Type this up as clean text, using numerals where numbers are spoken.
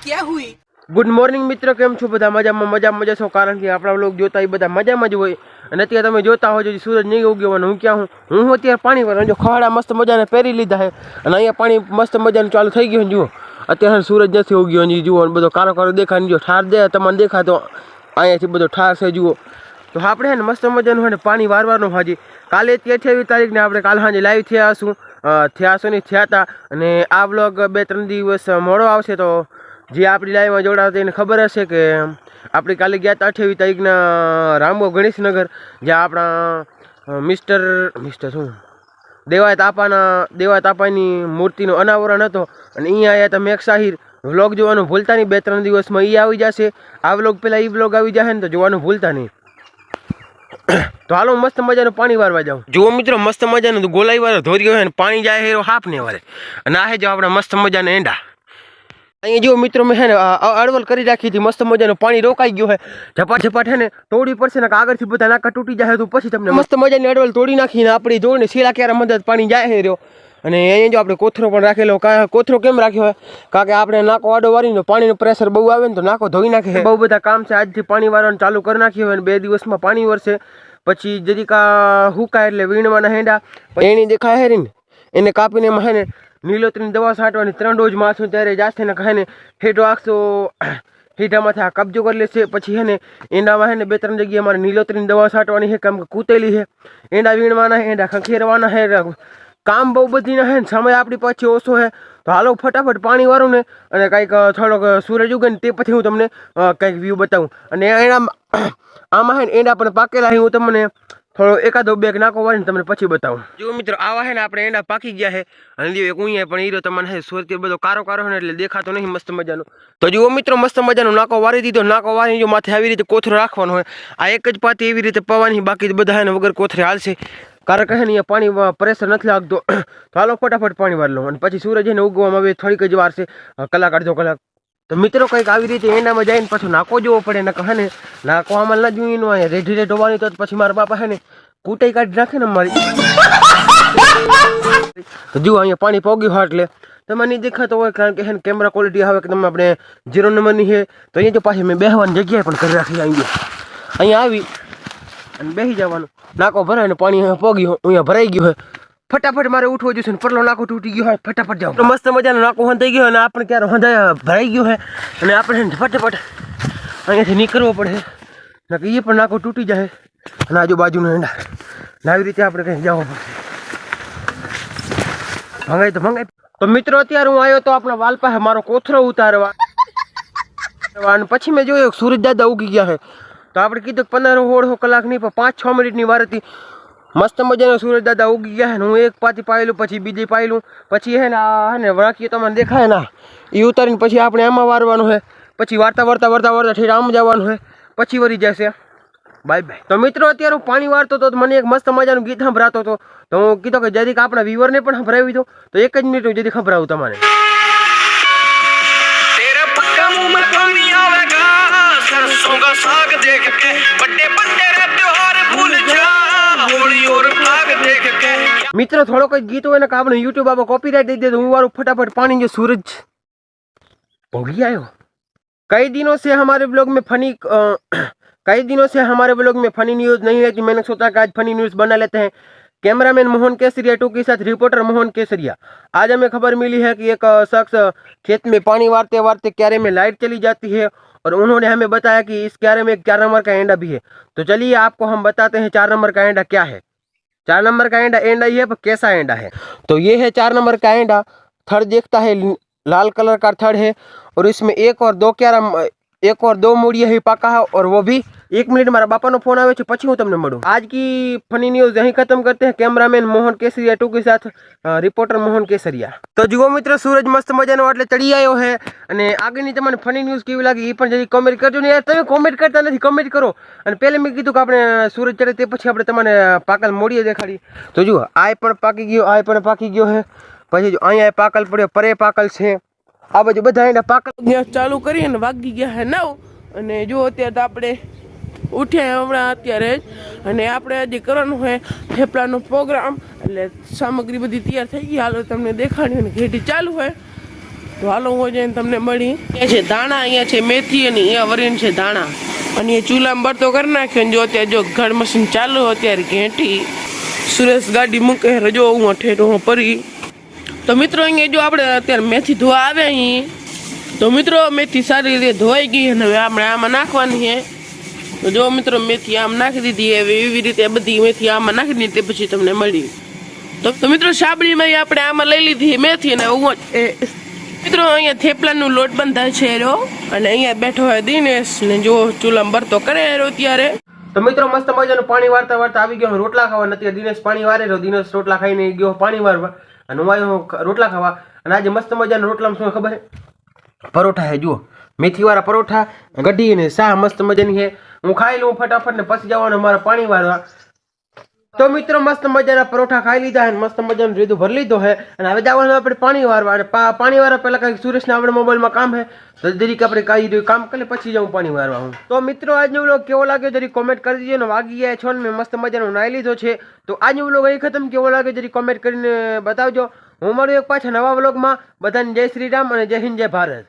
क्या हुई? Good morning મિત્રો, કેમ છો બધા? મજામાં છો? કારણ કે આપણા લોક જોતા એ બધા મજામાં જ હોય. અને અત્યારે તમે જોતા હો જો સૂરજ નહીં ઉગ્યો અને હું ક્યાં હું અત્યારે પાણી પર જો ખાડા મસ્ત મજાને પહેરી લીધા છે અને અહીંયા પાણી મસ્ત મજાનું ચાલુ થઈ ગયું. જુઓ અત્યારે સૂરજ નથી ઉગ્યો હજી. જુઓ બધો કારો કારો દેખાય. જો ઠાર દે તમને દેખાતો અહીંયાથી બધો ઠાર છે. જુઓ તો આપણે છે ને મસ્ત મજાનું ને પાણી વારવાનું હાજી. કાલે 28 તારીખને આપણે કાલ સાંજે લાઈવ થયા હતા અને આ બ્લોગ 2-3 દિવસ મોડો આવશે. તો જે આપણી લાઈવમાં જોડાતા એને ખબર હશે કે આપણે કાલે ગયા હતા 28 તારીખના રામો ગણેશનગર, જ્યાં આપણા મિસ્ટર શું દેવાય તાપાની મૂર્તિનો અનાવરણ હતો. અને અહીંયા આવ્યા હતા મેઘ સાહિર. વ્લોગ જોવાનું ભૂલતા નહીં, 2-3 દિવસમાં એ આવી જશે. આ વ્લોગ પહેલાં એ વ્લોગ આવી જશે ને તો જોવાનું ભૂલતા નહીં. તો હાલો મસ્ત મજાનું પાણી વારવા જાવ. જુઓ મિત્રો મસ્ત મજાનું ગોલાઈ વાળો ધોર્યો છે ને પાણી જાય હેરો હાફ ને વારે. અને આ જો આપણા મસ્ત મજાના એંડા. અહીંયા જો મિત્રો મેં છે ને અડવલ કરી રાખી હતી. મસ્ત મજાનું પાણી રોકાઈ ગયું છે. ઝપાટ છે ને તોડી પડશે ને આગળથી બધા નાકા તૂટી જાય તો પછી તમને મસ્ત મજાની અડવલ તોડી નાખીને આપણી જોડને શીલા ક્યારે મદદ પાણી જાય રહ્યો. અને અહીંયા જો આપણે કોથરો પણ રાખેલો. કોથરો કેમ રાખ્યો હોય? કારણ કે આપણે નાકો આડો વારીને પાણીનું પ્રેશર બહુ આવે ને તો નાકો ધોઈ નાખે. બહુ બધા કામ છે. આજથી પાણી વારવાનું ચાલુ કરી નાખ્યું હોય અને 2 દિવસમાં પાણી વરસે. પછી જરીક હુકાય એટલે વીણવાના હેંડા એની દેખાય હે ને એને કાપીને એમાં હે ને નીલોતરીની દવા છાંટવાની 3 ડોઝ માથું ત્યારે જાશે ને કહે ને હેઠો આખસો હીઠામાંથી આ કબજો કરી લેશે. પછી હે ને એંડામાં હે ને 2-3 જગ્યાએ અમારે નીલોતરીની દવા છાંટવાની છે. કેમ કે કૂતેલી છે. એંડા વીણવાના હે, એંડા ખંખેરવાના છે. કામ બહુ બધી ના હે ને સમય આપણી પાછી ઓછો છે. તો હાલો ફટાફટ પાણી વાળું ને અને કંઈક થોડોક સૂરજ ઉગે ને તે પછી હું તમને કંઈક વ્યૂ બતાવું. અને આમાં હે ને એંડા પણ પાકેલા છે. હું તમને થોડો એકાદો બેગ નાખો વાળીને તમને પછી બતાવું. જો મિત્રો આવા હે ને આપણે એંડા પાકી ગયા છે. અને એક ઉઅહીંયા પણ હીરો તમને હે સુરતી બધો કારો કારો ને એટલે દેખાતો નહીં મસ્ત મજાનો. તો જુઓ મિત્રો મસ્ત મજાનો નાકો વારી દીધો. નાકો વારી જો માથે આવી રીતે કોથરો રાખવાનો હોય. આ એક જ પાતી એવી રીતે પવાની, બાકી બધા હે ને વગર કોથરે હાલશે. કારણ કે અહીંયા પાણી પ્રેશર નથી લાગતો. તો હાલો ફટાફટ પાણી વાર લો અને પછી સૂરજ એને ઉગવામાં આવે થોડીક જ વાર છે, કલાક અડધો કલાક. તો મિત્રો કંઈક આવી રીતે એંડામાં જઈને પાછું નાકો જોવો પડે ને કહે ને નાકો આમાં ના જોઈ નો અહીંયા રેઢી રેઢવાની તો પછી મારા બાપા હે ને કૂટાઈ કાઢી નાખે ને મારી. તો જુઓ અહીંયા પાણી પોગ્યું હોય એટલે તમે નહીં દેખાતો હોય કારણ કે હે ને કેમેરા ક્વોલિટી આવે કે તમે આપણે 0 નંબરની છે. તો અહીંયા જો પાછી મેં બેહવાની જગ્યાએ પણ કરી રાખી. અહીંયા આવી અને બેસી જવાનું. નાકો ભરાય ને પાણી પોગ્યું અહીંયા ભરાઈ ગયું હોય. ફટાફટ મારે ઉઠવો જોઈશે ને પરલો નાકો તૂટી ગયો હોય. ફટાફટ જાઓ. મસ્ત મજાનો નાકો હંધાઈ ગયો અને આપણે ક્યારે હંધાય ભરાઈ ગયો હોય અને આપણે ફટાફટ અહીંયાથી નીકળવો પડે. એ પણ નાકો તૂટી જાય અને આજુબાજુનો એંડા આવી રીતે આપણે કંઈ જવું પડે. ભંગાઈ તો મિત્રો અત્યારે હું આવ્યો તો આપણા વાલ પાસે મારો કોથરો ઉતારવા. અને પછી મેં જોયો સૂરજ દાદા ઉગી ગયા છે. તો આપણે કીધું 15-16 કલાક નહીં પણ 5-6 મિનિટની વાર હતી. મસ્ત મજાનો સૂરજ દાદા ઉગી ગયા છે ને હું એક પાતી પાયેલું પછી બીજી પાયેલું પછી હે ને આ હે ને વળાકીએ તમને દેખાય ના એ ઉતારીને પછી આપણે આમાં વારવાનું છે. પછી વારતા ઠેર આમ જવાનું છે. પછી વળી જશે. Bye bye. તો મિત્રો અત્યારે હું પાણી વારતો હતો મને એક મસ્ત મજાનું ગીત સંભળાતો હતો. તો હું કીધું કે જરીક આપણા વ્યુઅરને પણ સંભળાવી દો. તો 1 જ મિનિટ જરીક સંભળાવું તમારે. મિત્રો થોડો કોઈ ગીત હોય ને કે આપણે યુટ્યુબ આમાં કોપીરાઇટ દઈ દે તો હું વાળું ફટાફટ પાણી जो सूरज पोगी आयो. कई दिनों से हमारे ब्लॉग में फनी न्यूज़ नहीं है कि मैंने सोचा कि आज फनी न्यूज़ बना लेते हैं. कैमरामैन मोहन केसरिया 2 के साथ रिपोर्टर मोहन केसरिया. आज हमें खबर मिली है कि एक शख्स खेत में पानी वारते वारते क्यारे में लाइट चली जाती है और उन्होंने हमें बताया कि इस क्यारे में 4 नंबर का एंडा भी है. तो चलिए आपको हम बताते हैं 4 नंबर का एंडा क्या है. 4 नंबर का एंडा ये है पर कैसा एंडा है. तो ये है 4 नंबर का एंडा. थड़ देखता है लाल कलर का थड़ है और इसमें 1 और 2 मूड़िया ही पाका है और वो भी 1 मिनट मारा बापा नो फोन आवे પછી હું તમને મળું. आज की फनी न्यूज़ यहीं खत्म करते हैं. कैमरामैन मोहन केसरिया 2 के साथ रिपोर्टर मोहन केसरिया. તો જુઓ મિત્રો સૂરજ મસ્ત મજાનો એટલે ચડી આવ્યો છે અને આગળની તમને ફની ન્યૂઝ કેવી લાગી એ પણ જરી કોમેન્ટ કરજો ને યાર. તમે કોમેન્ટ કરતા નથી, કોમેન્ટ કરો. અને પહેલે મેં કીધું કે આપણે સૂરજ ચડે તે પછી આપણે તમને પાકલ મોડીએ દેખાડી. તો જુઓ આ પણ પાકી ગયો છે. પછી જો અહીંયા પાકલ પડ્યો, પરે પાકલ છે. આ બાજુ બધા એના પાકલ ચાલુ કરીને વાગી ગયા છે 9 અને જો અત્યારે આપણે ઉઠ્યા હમણાં અત્યારે જ, અને આપણે આજે કરવાનું હોય થેપલાનો પ્રોગ્રામ, એટલે સામગ્રી બધી તૈયાર થઈ ગઈ. હાલો તમને દેખાડ્યું ને ઘેટી ચાલુ હોય તો હાલો હું જઈને તમને મળી. અહીંયા છે ધાણા, અહીંયા છે મેથી, અને અહીંયા વરીણ છે ધાણા, અને એ ચૂલામાં બરતો કરી નાખ્યો. જો અત્યારે જો ઘર મશીન ચાલુ, અત્યારે ઘેટી સુરેશ ગાડી મૂકે રજો હું ઠેઠો હું પરી. તો મિત્રો અહીંયા જો આપણે અત્યારે મેથી ધોવા આવ્યા અહીં, તો મિત્રો મેથી સારી રીતે ધોવાઈ ગઈ, અને હવે આપણે આમાં નાખવાની છે. તો જો મિત્રો મેથી આમ નાખી દીધી, હવે એવી રીતે બધી મેથી આમાં નાખી દીધી, તે પછી તમને મળી. તો મિત્રો સાબડીમાં આપણે આમાં લઈ લીધી મેથી, અને હું મિત્રો અહીંયા થેપલાનું લોટ બંધાય છે એરો, અને અહીંયા બેઠો હોય દિનેશ, ને જો ચૂલામાં બરતો કરે એરો ત્યારે. તો મિત્રો મસ્ત મજાનું પાણી વારતા વારતા આવી ગયો રોટલા ખાવા. નથી દિનેશ પાણી વારે રહ્યો, દિનેશ રોટલા ખાઈને ગયો પાણી વારવા, અને હું આવ્યો રોટલા ખાવા. અને આજે મસ્ત મજાના રોટલામાં શું ખબર છે? પરોઠા છે. જુઓ મેથીવાળા પરોઠા, કઢી ને શાહ મસ્ત મજાની છે. હું ખાઈ લઉં ફટાફટ ને પછી જવાનું મારા પાણી વારવા. તો મિત્રો મસ્ત મજાના પરોઠા ખાઈ લીધા, મસ્ત મજાનું રીધું ભરી લીધો હે, અને હવે જવાનું આપણે પાણી વારવા. અને પાણી વારવા પહેલા કંઈક સુરેશને આપણે મોબાઈલમાં કામ છે, તો જરીક આપણે કાઢી કામ કરી પછી જાઉં પાણી વારવા હું. તો મિત્રો આજનો વ્લોગ કેવો લાગ્યો જરી કોમેન્ટ કરી દીજો. ને વાગી ગયા છો ને મેં મસ્ત મજાનો નાઈ લીધો છે. તો આજનો વ્લોગ અહીં ખતમ. કેવો લાગે જરી કોમેન્ટ કરીને બતાવજો. હું મળું એક પાછા નવા વ્લોગમાં. બધાને જય શ્રી રામ અને જય હિન્દ, જય ભારત.